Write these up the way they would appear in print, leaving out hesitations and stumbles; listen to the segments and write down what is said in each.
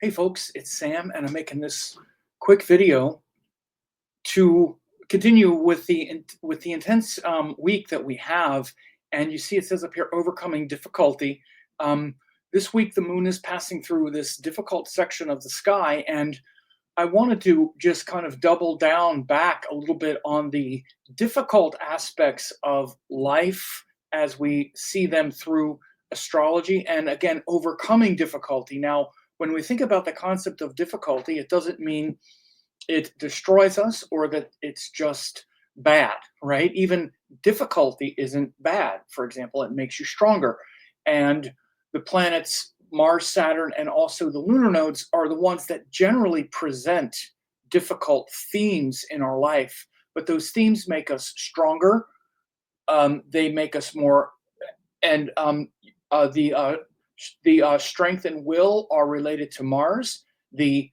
Hey folks, it's Sam, and I'm making this quick video to continue with the intense week that we have. And you see, it says up here, overcoming difficulty. Um, this week, the moon is passing through this difficult section of the sky, and I wanted to just kind of double down back a little bit on the difficult aspects of life as we see them through astrology, and again, overcoming difficulty. Now, when we think about the concept of difficulty, it doesn't mean it destroys us or that it's just bad, right? Even difficulty isn't bad. For example, it makes you stronger. And the planets Mars, Saturn, and also the lunar nodes are the ones that generally present difficult themes in our life. But those themes make us stronger. They make us more, and the strength and will are related to Mars. The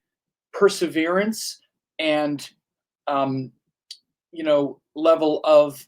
perseverance and um, level of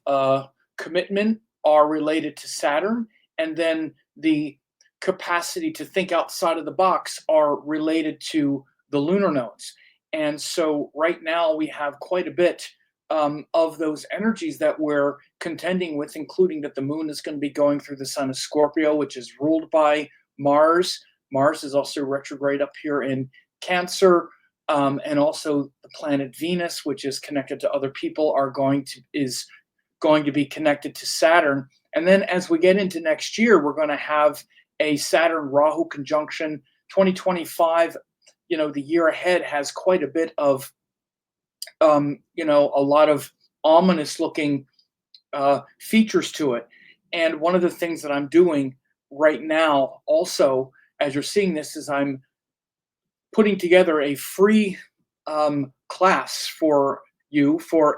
commitment are related to Saturn, and then the capacity to think outside of the box are related to the lunar nodes. And so right now we have quite a bit of those energies that we're contending with, including that the moon is going to be going through the sign of Scorpio, which is ruled by Mars. Mars is also retrograde up here in Cancer, and also the planet Venus, which is connected to other people, is going to be connected to Saturn. And then as we get into next year, we're going to have a Saturn Rahu conjunction. 2025, the year ahead has quite a bit of a lot of ominous looking features to it. And one of the things that I'm doing right now, also, as you're seeing this, is I'm putting together a free class for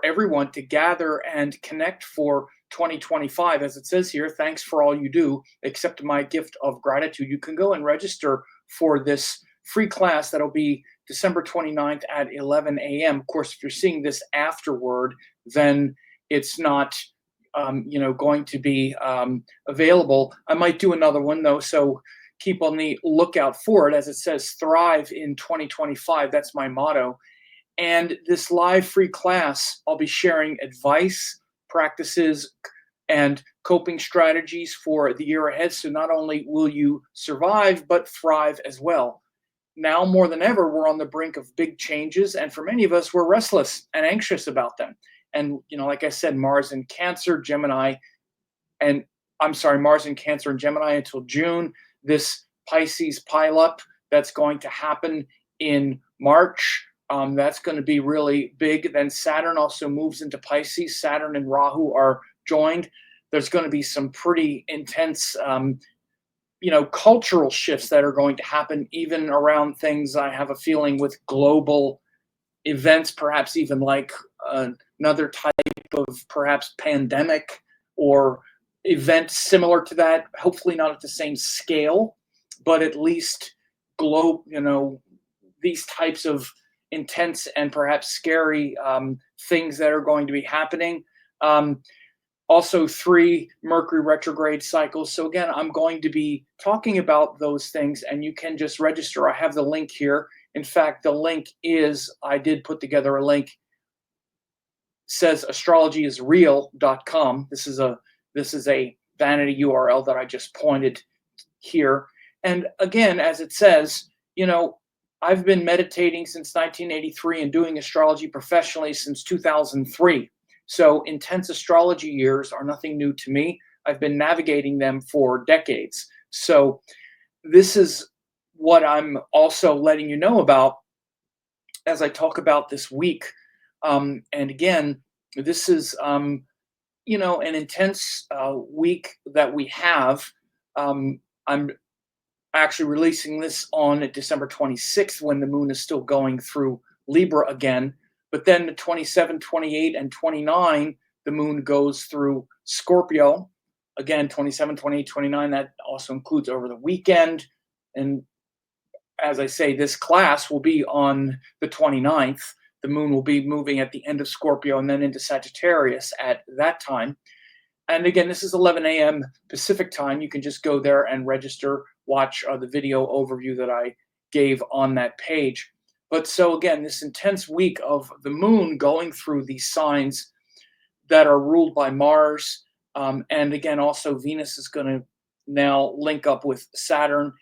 everyone to gather and connect for 2025. As it says here, thanks for all you do, accept my gift of gratitude. You can go and register for this free class that'll be December 29th at 11 a.m. Of course, if you're seeing this afterward, then it's not going to be available. I might do another one though, so keep on the lookout for it. As it says, thrive in 2025. That's my motto. And this live free class, I'll be sharing advice, practices, and coping strategies for the year ahead. So not only will you survive, but thrive as well. Now more than ever, we're on the brink of big changes. And for many of us, we're restless and anxious about them. And, like I said, Mars in Cancer, Gemini, and Mars in Cancer and Gemini until June. This Pisces pileup that's going to happen in March. That's going to be really big. Then Saturn also moves into Pisces. Saturn and Rahu are joined. There's going to be some pretty intense, cultural shifts that are going to happen, even around things, I have a feeling, with global events, perhaps even like another type of perhaps pandemic or event similar to that, hopefully not at the same scale, but at least these types of intense and perhaps scary things that are going to be happening. Also 3 Mercury retrograde cycles. So again, I'm going to be talking about those things, and you can just register. I have the link here. In fact, the link I did put together a link, says astrologyisreal.com. This is a vanity URL that I just pointed here. And again, as it says, I've been meditating since 1983 and doing astrology professionally since 2003. So intense astrology years are nothing new to me. I've been navigating them for decades. So this is what I'm also letting you know about as I talk about this week. And again, this is, an intense week that we have. I'm actually releasing this on December 26th when the moon is still going through Libra again. But then the 27, 28, and 29, the moon goes through Scorpio. Again, 27, 28, 29, that also includes over the weekend. And as I say, this class will be on the 29th. The moon will be moving at the end of Scorpio and then into Sagittarius at that time. And again, this is 11 a.m. Pacific time. You can just go there and register, watch the video overview that I gave on that page. But so again, this intense week of the moon going through these signs that are ruled by Mars. And again, also Venus is going to now link up with Saturn.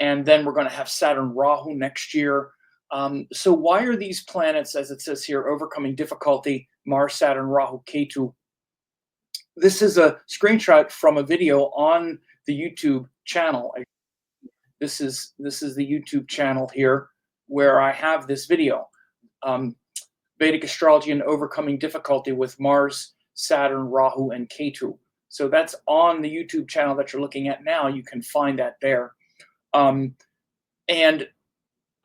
And then we're going to have Saturn Rahu next year. So, why are these planets, as it says here, overcoming difficulty? Mars, Saturn, Rahu, Ketu. This is a screenshot from a video on the YouTube channel. This is the YouTube channel here where I have this video. Vedic Astrology and Overcoming Difficulty with Mars, Saturn, Rahu, and Ketu. So that's on the YouTube channel that you're looking at now. You can find that there. And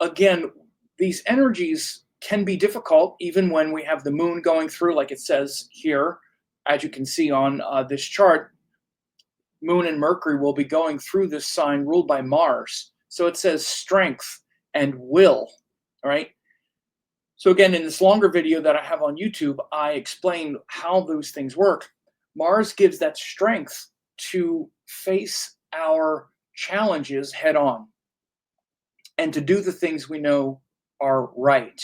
again, these energies can be difficult even when we have the moon going through, like it says here, as you can see on this chart. Moon and Mercury will be going through this sign ruled by Mars. So it says strength and will, right? So again, in this longer video that I have on YouTube, I explain how those things work. Mars gives that strength to face our challenges head on and to do the things we know are right.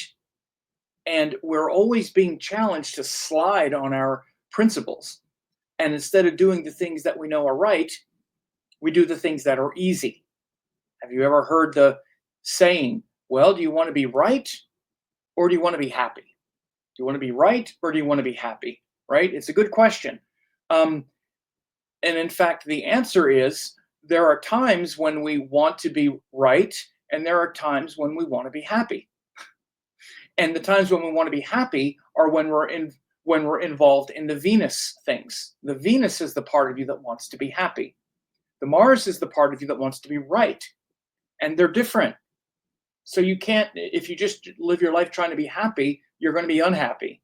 And we're always being challenged to slide on our principles. And instead of doing the things that we know are right, we do the things that are easy. Have you ever heard the saying, well, do you want to be right or do you want to be happy? Do you want to be right or do you want to be happy? Right? It's a good question. And in fact, the answer is there are times when we want to be right and there are times when we want to be happy. And the times when we want to be happy are when we're involved in the Venus things. The Venus is the part of you that wants to be happy. The Mars is the part of you that wants to be right. And they're different. So you can't, if you just live your life trying to be happy, you're going to be unhappy.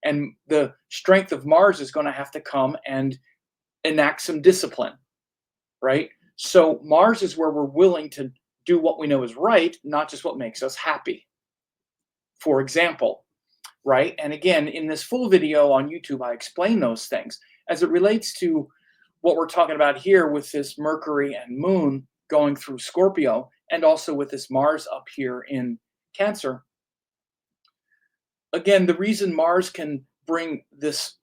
And the strength of Mars is going to have to come and enact some discipline, right? So Mars is where we're willing to do what we know is right, not just what makes us happy. For example, right? And again, in this full video on YouTube, I explain those things as it relates to what we're talking about here with this Mercury and Moon going through Scorpio, and also with this Mars up here in Cancer. Again, the reason Mars can bring this,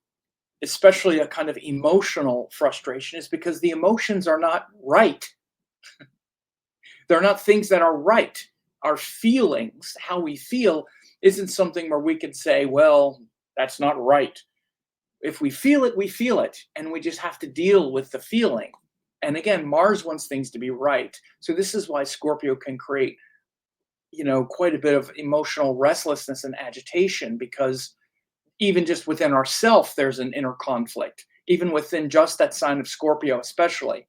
especially a kind of emotional frustration, is because the emotions are not right. They're not things that are right. Our feelings, how we feel, isn't something where we can say, well, that's not right. If we feel it, we feel it, and we just have to deal with the feeling. And again, Mars wants things to be right. So this is why Scorpio can create, quite a bit of emotional restlessness and agitation, because even just within ourselves, there's an inner conflict, even within just that sign of Scorpio, especially.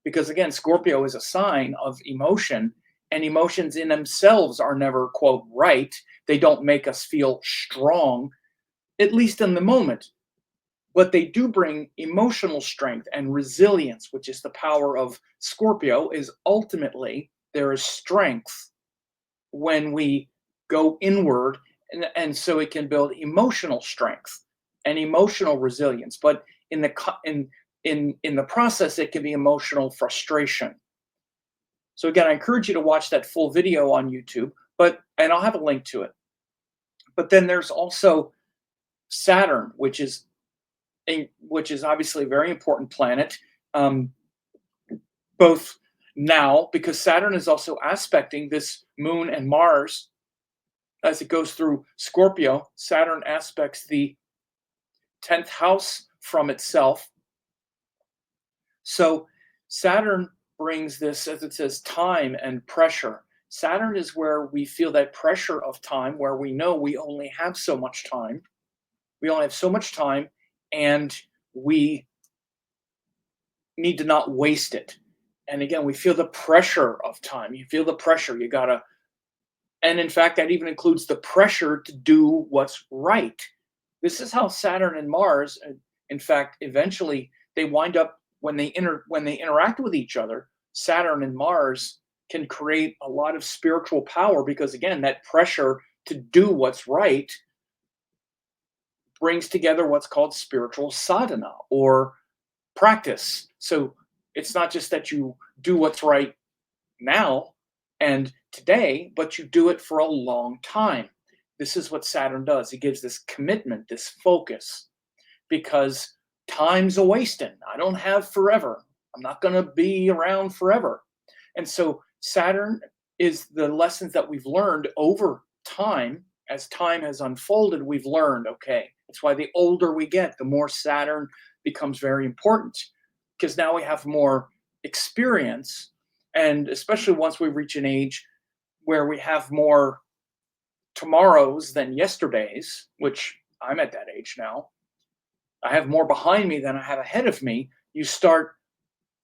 Because again, Scorpio is a sign of emotion, and emotions in themselves are never, quote, right. They don't make us feel strong, at least in the moment. But they do bring emotional strength and resilience, which is the power of Scorpio. Is ultimately there is strength when we go inward, and so it can build emotional strength and emotional resilience. But in the process, it can be emotional frustration. So again, I encourage you to watch that full video on YouTube, and I'll have a link to it. But then there's also Saturn, which is obviously a very important planet, both now, because Saturn is also aspecting this Moon and Mars as it goes through Scorpio. Saturn aspects the 10th house from itself. So Saturn brings this, as it says, time and pressure. Saturn is where we feel that pressure of time, where we know we only have so much time. We only have so much time, and we need to not waste it. And again, we feel the pressure of time. You feel the pressure. You gotta, and in fact, that even includes the pressure to do what's right. This is how Saturn and Mars, in fact, eventually they wind up when they interact with each other. Saturn and Mars can create a lot of spiritual power, because again, that pressure to do what's right brings together what's called spiritual sadhana, or practice. So it's not just that you do what's right now and today, but you do it for a long time. This is what Saturn does. He gives this commitment, this focus, because time's a wasting. I don't have forever. I'm not going to be around forever. And so Saturn is the lessons that we've learned over time. As time has unfolded, we've learned, okay, that's why the older we get, the more Saturn becomes very important, because now we have more experience. And especially once we reach an age where we have more tomorrows than yesterdays, which I'm at that age now, I have more behind me than I have ahead of me. You start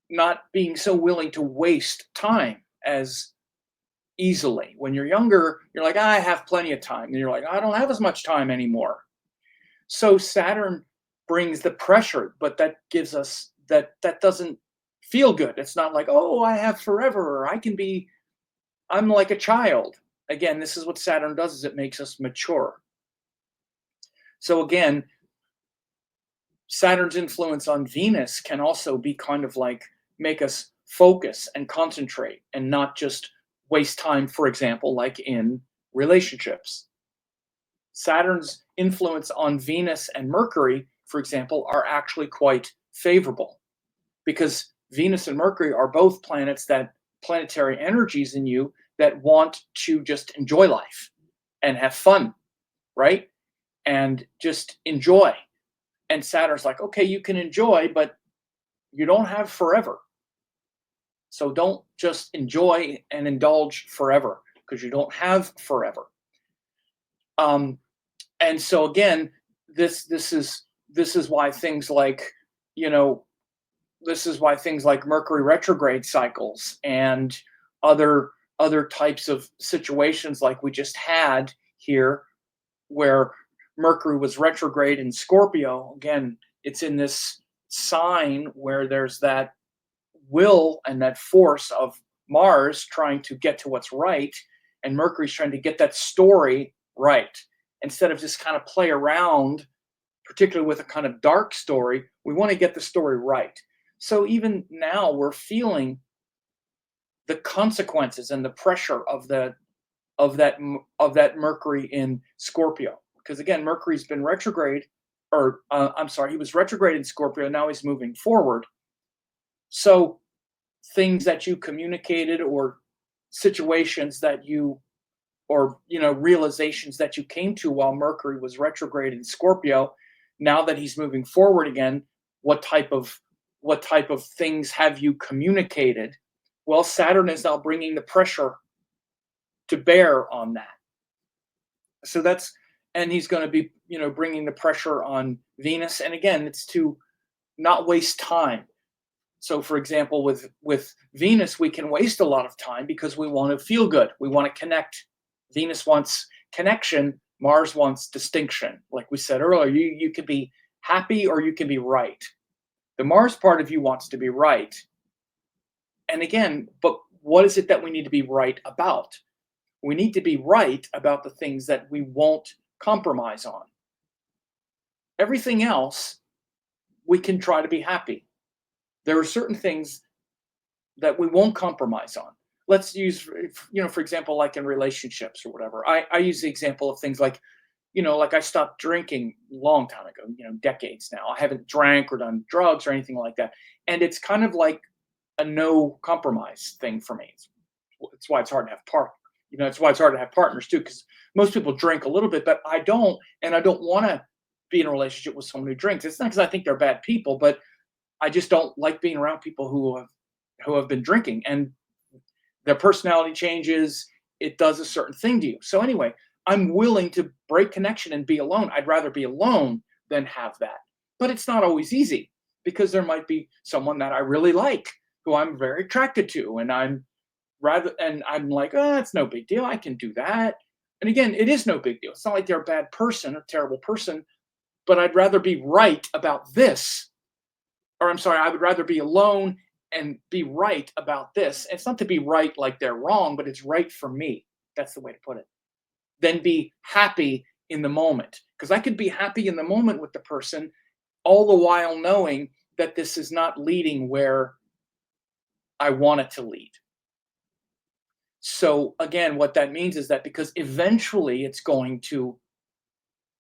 not being so willing to waste time as easily. When you're younger, you're like, I have plenty of time. And you're like, I don't have as much time anymore. So Saturn brings the pressure, but that gives us that doesn't feel good. It's not like, oh, I have forever, or I'm like a child. Again, this is what Saturn does, is it makes us mature. So again, Saturn's influence on Venus can also be kind of like make us focus and concentrate and not just waste time, for example, like in relationships. Saturn's influence on Venus and Mercury, for example, are actually quite favorable, because Venus and Mercury are both planetary energies in you that want to just enjoy life and have fun, right? And just enjoy. And Saturn's like, okay, you can enjoy, but you don't have forever. So don't just enjoy and indulge forever, because you don't have forever. And so again, this is why things like, you know, this is why things like Mercury retrograde cycles and other types of situations like we just had here, where Mercury was retrograde in Scorpio. Again, it's in this sign where there's that will and that force of Mars trying to get to what's right, and Mercury's trying to get that story right. Instead of just kind of play around, particularly with a kind of dark story, we want to get the story right. So even now we're feeling the consequences and the pressure of that Mercury in Scorpio. Because again, Mercury's been retrograde, or I'm sorry, he was retrograde in Scorpio. Now he's moving forward. So things that you communicated, or situations that you, or realizations that you came to while Mercury was retrograde in Scorpio, now that he's moving forward again, what type of things have you communicated? Well, Saturn is now bringing the pressure to bear on that. So and he's going to be, bringing the pressure on Venus. And again, it's to not waste time. So for example, with Venus, we can waste a lot of time because we want to feel good. We want to connect. Venus wants connection. Mars wants distinction. Like we said earlier, you can be happy or you can be right. The Mars part of you wants to be right. And again, but what is it that we need to be right about? We need to be right about the things that we won't compromise on. Everything else, we can try to be happy. There are certain things that we won't compromise on. Let's use, for example, like in relationships or whatever. I use the example of things like, like I stopped drinking a long time ago, decades now. I haven't drank or done drugs or anything like that. And it's kind of like a no compromise thing for me. It's why it's hard to have it's why it's hard to have partners too, because most people drink a little bit, but I don't, and I don't want to be in a relationship with someone who drinks. It's not because I think they're bad people, but I just don't like being around people who have been drinking, and their personality changes. It does a certain thing to you. So anyway, I'm willing to break connection and be alone. I'd rather be alone than have that. But it's not always easy, because there might be someone that I really like, who I'm very attracted to, and I'm like, oh, it's no big deal. I can do that. And again, it is no big deal. It's not like they're a bad person, a terrible person, but I'd rather be right about this. Or I'm sorry, I would rather be alone and be right about this. It's not to be right like they're wrong, but it's right for me. That's the way to put it. Then be happy in the moment. Because I could be happy in the moment with the person, all the while knowing that this is not leading where I want it to lead. So again, what that means is that because eventually it's going to,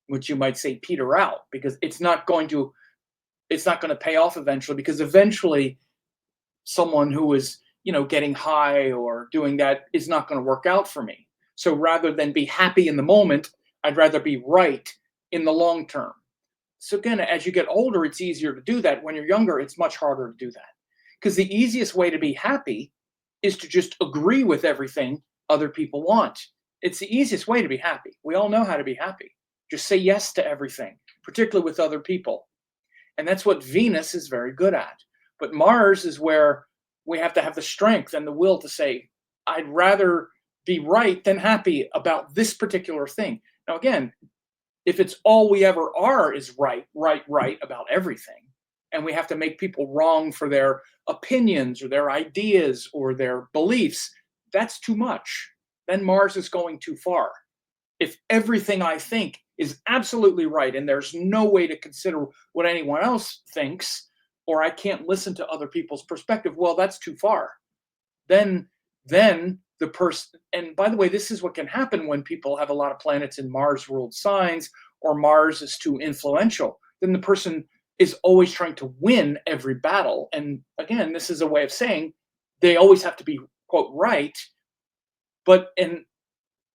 what you might say, peter out, because it's not going to pay off eventually, because eventually someone who is, getting high or doing that is not going to work out for me. So rather than be happy in the moment, I'd rather be right in the long term. So again, as you get older, it's easier to do that. When you're younger, it's much harder to do that. Because the easiest way to be happy is to just agree with everything other people want. It's the easiest way to be happy. We all know how to be happy. Just say yes to everything, particularly with other people. And that's what Venus is very good at. But Mars is where we have to have the strength and the will to say, I'd rather be right than happy about this particular thing. Now, again, if it's all we ever are is right, right, right about everything, and we have to make people wrong for their opinions or their ideas or their beliefs, that's too much. Then Mars is going too far. If everything I think is absolutely right and there's no way to consider what anyone else thinks, or I can't listen to other people's perspective, well, that's too far. Then the person, and by the way, this is what can happen when people have a lot of planets in Mars ruled signs, or Mars is too influential. Then the person is always trying to win every battle. And again, this is a way of saying they always have to be, quote, right. And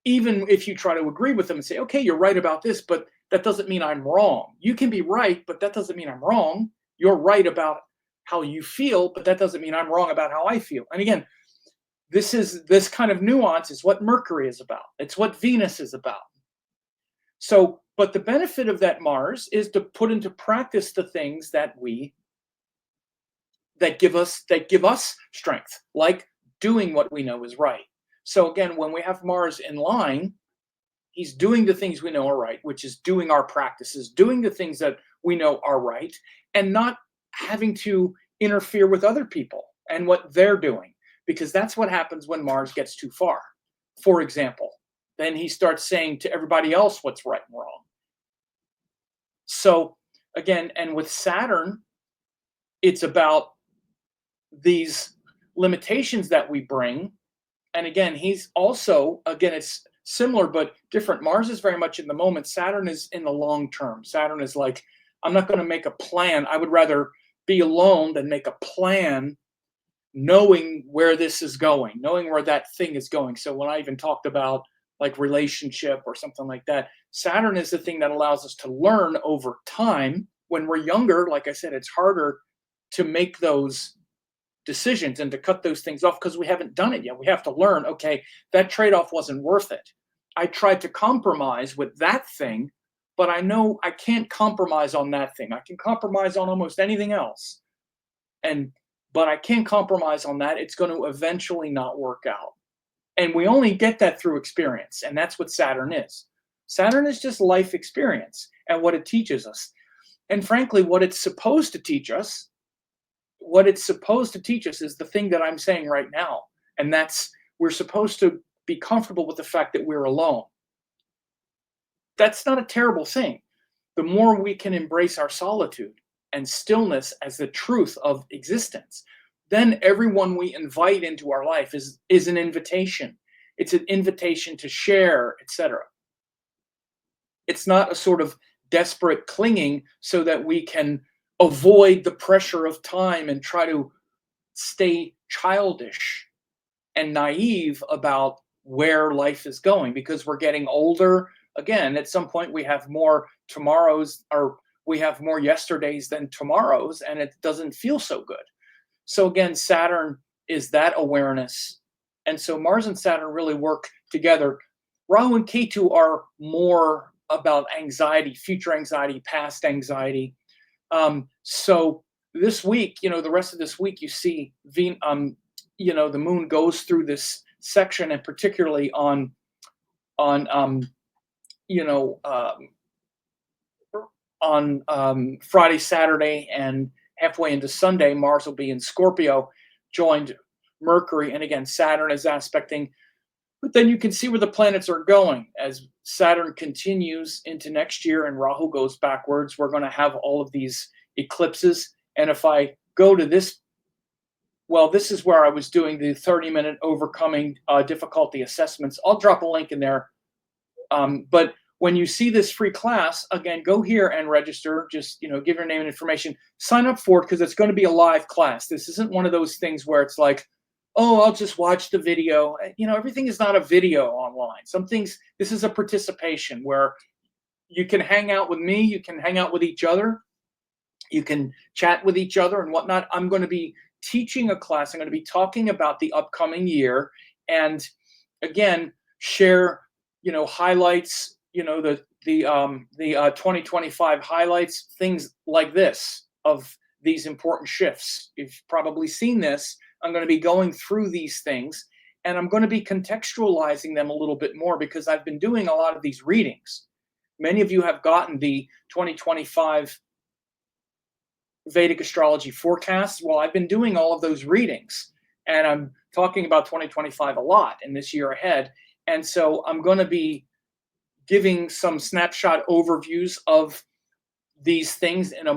even if you try to agree with them and say, okay, you're right about this, but that doesn't mean I'm wrong. You can be right, but that doesn't mean I'm wrong. You're right about how you feel, but that doesn't mean I'm wrong about how I feel. And again, this kind of nuance is what Mercury is about. It's what Venus is about. So, but the benefit of that Mars is to put into practice the things that give us strength, like doing what we know is right. So again, when we have Mars in line, he's doing the things we know are right, which is doing our practices, doing the things that we know are right, and not having to interfere with other people and what they're doing, because that's what happens when Mars gets too far. For example, then he starts saying to everybody else what's right and wrong. So again, and with Saturn, it's about these limitations that we bring. And again, he's also, again, it's similar but different. Mars is very much in the moment. Saturn is in the long term. Saturn is like, I'm not going to make a plan. I would rather be alone than make a plan, knowing where this is going, knowing where that thing is going. So when I even talked about like relationship or something like that, Saturn is the thing that allows us to learn over time. When we're younger, like I said, it's harder to make those decisions and to cut those things off because we haven't done it yet. We have to learn, okay, that trade-off wasn't worth it. I tried to compromise with that thing, but I know I can't compromise on that thing. I can compromise on almost anything else. But I can't compromise on that. It's going to eventually not work out. And we only get that through experience. And that's what Saturn is. Saturn is just life experience and what it teaches us. And frankly, what it's supposed to teach us is the thing that I'm saying right now. And that's, we're supposed to be comfortable with the fact that we're alone. That's not a terrible thing. The more we can embrace our solitude and stillness as the truth of existence, then everyone we invite into our life is an invitation. It's an invitation to share, etc. It's not a sort of desperate clinging so that we can avoid the pressure of time and try to stay childish and naive about where life is going, because we're getting older. Again, at some point we have more tomorrows, or we have more yesterdays than tomorrows, and it doesn't feel so good. So again, Saturn is that awareness. And so Mars and Saturn really work together. Rahu and Ketu are more about anxiety, future anxiety, past anxiety. So this week, the rest of this week, you see, the moon goes through this section, and particularly on Friday, Saturday, and halfway into Sunday, Mars will be in Scorpio, joined Mercury, and again, Saturn is aspecting. But then you can see where the planets are going. As Saturn continues into next year and Rahu goes backwards, we're going to have all of these eclipses. And if I go to this Well, this is where I was doing the 30-minute overcoming difficulty assessments. I'll drop a link in there. But when you see this free class, again, go here and register. Just, give your name and information. Sign up for it because it's going to be a live class. This isn't one of those things where it's like, oh, I'll just watch the video. Everything is not a video online. Some things, this is a participation where you can hang out with me, you can hang out with each other, you can chat with each other and whatnot. I'm going to be teaching a class. I'm going to be talking about the upcoming year, and again, share, highlights, the 2025 highlights, things like this of these important shifts. You've probably seen this. I'm going to be going through these things, and I'm going to be contextualizing them a little bit more because I've been doing a lot of these readings. Many of you have gotten the 2025 Vedic Astrology forecasts. Well, I've been doing all of those readings, and I'm talking about 2025 a lot in this year ahead. And so I'm going to be giving some snapshot overviews of these things in a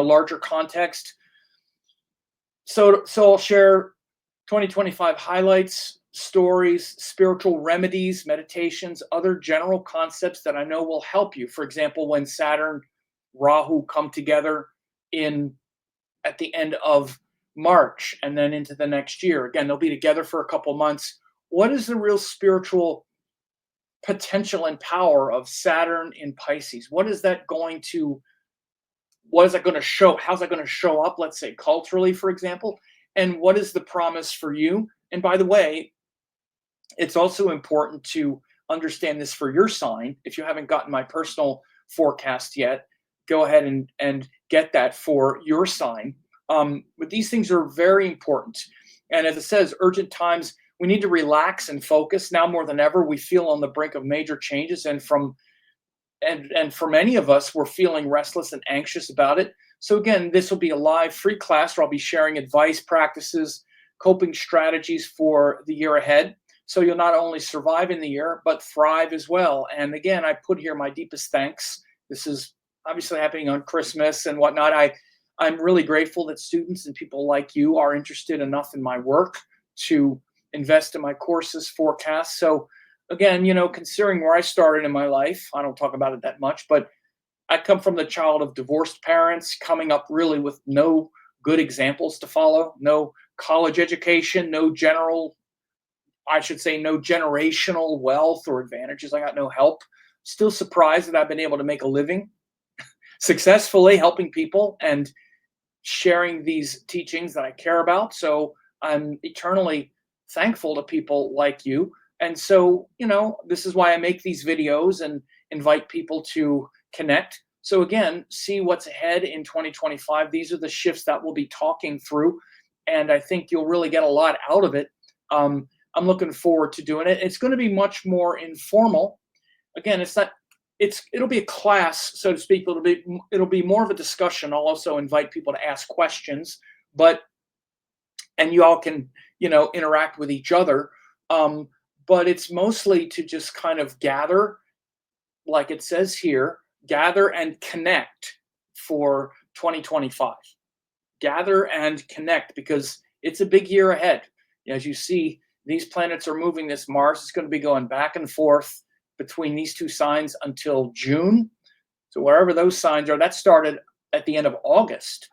larger context. So I'll share 2025 highlights, stories, spiritual remedies, meditations, other general concepts that I know will help you. For example, when Saturn, Rahu come together at the end of March and then into the next year. Again, they'll be together for a couple months. What is the real spiritual potential and power of Saturn in Pisces? What is that going to show? How's that going to show up, let's say, culturally, for example? And what is the promise for you? And by the way, it's also important to understand this for your sign. If you haven't gotten my personal forecast yet, go ahead and get that for your sign. But these things are very important. And as it says, urgent times, we need to relax and focus. Now more than ever, we feel on the brink of major changes. And for many of us, we're feeling restless and anxious about it. So again, this will be a live free class where I'll be sharing advice, practices, coping strategies for the year ahead. So you'll not only survive in the year, but thrive as well. And again, I put here my deepest thanks. This is obviously happening on Christmas and whatnot. I'm really grateful that students and people like you are interested enough in my work to invest in my courses, forecasts. So again, considering where I started in my life, I don't talk about it that much, but I come from the child of divorced parents, coming up really with no good examples to follow, no college education, no generational wealth or advantages. I got no help. Still surprised that I've been able to make a living successfully helping people and sharing these teachings that I care about. So I'm eternally thankful to people like you. And so, this is why I make these videos and invite people to connect. So again, see what's ahead in 2025. These are the shifts that we'll be talking through. And I think you'll really get a lot out of it. I'm looking forward to doing it. It's going to be much more informal. Again, it'll be a class, so to speak. It'll be more of a discussion. I'll also invite people to ask questions, and you all can, interact with each other. But it's mostly to just kind of gather, like it says here, gather and connect for 2025. Gather and connect because it's a big year ahead. As you see, these planets are moving. This Mars is going to be going back and forth between these two signs until June. So wherever those signs are, that started at the end of August,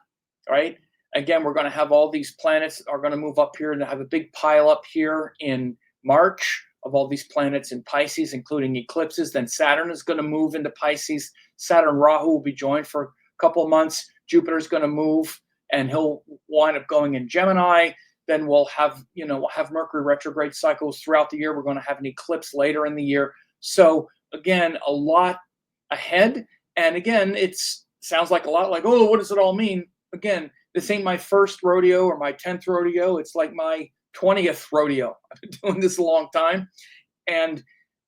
right? Again, we're going to have all these planets are going to move up here and have a big pile up here in March of all these planets in Pisces, including eclipses. Then Saturn is going to move into Pisces. Saturn Rahu will be joined for a couple of months. Jupiter's going to move and he'll wind up going in Gemini. Then we'll have Mercury retrograde cycles throughout the year. We're going to have an eclipse later in the year. So again, a lot ahead. And again, it sounds like a lot like, oh, what does it all mean? Again, this ain't my first rodeo or my 10th rodeo. It's like my 20th rodeo. I've been doing this a long time. And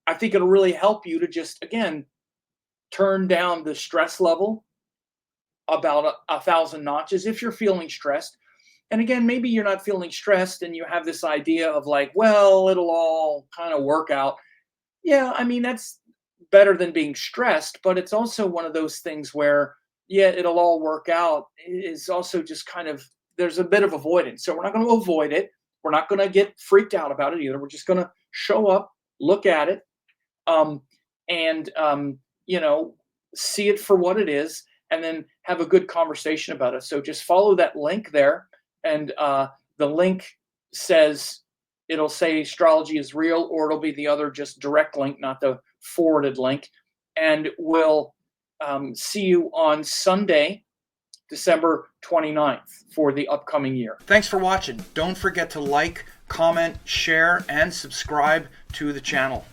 I think it'll really help you to just, again, turn down the stress level about 1,000 notches if you're feeling stressed. And again, maybe you're not feeling stressed and you have this idea of like, well, it'll all kind of work out. Yeah, I mean, that's better than being stressed, but it's also one of those things where, yeah, it'll all work out is also just kind of there's a bit of avoidance. So we're not going to avoid it. We're not going to get freaked out about it either. We're just going to show up, look at it, um, and see it for what it is, and then have a good conversation about it. So just follow that link there, and the link says, it'll say astrology is real, or it'll be the other just direct link, not the forwarded link. And we'll see you on Sunday, December 29th for the upcoming year. Thanks for watching. Don't forget to like, comment, share, and subscribe to the channel.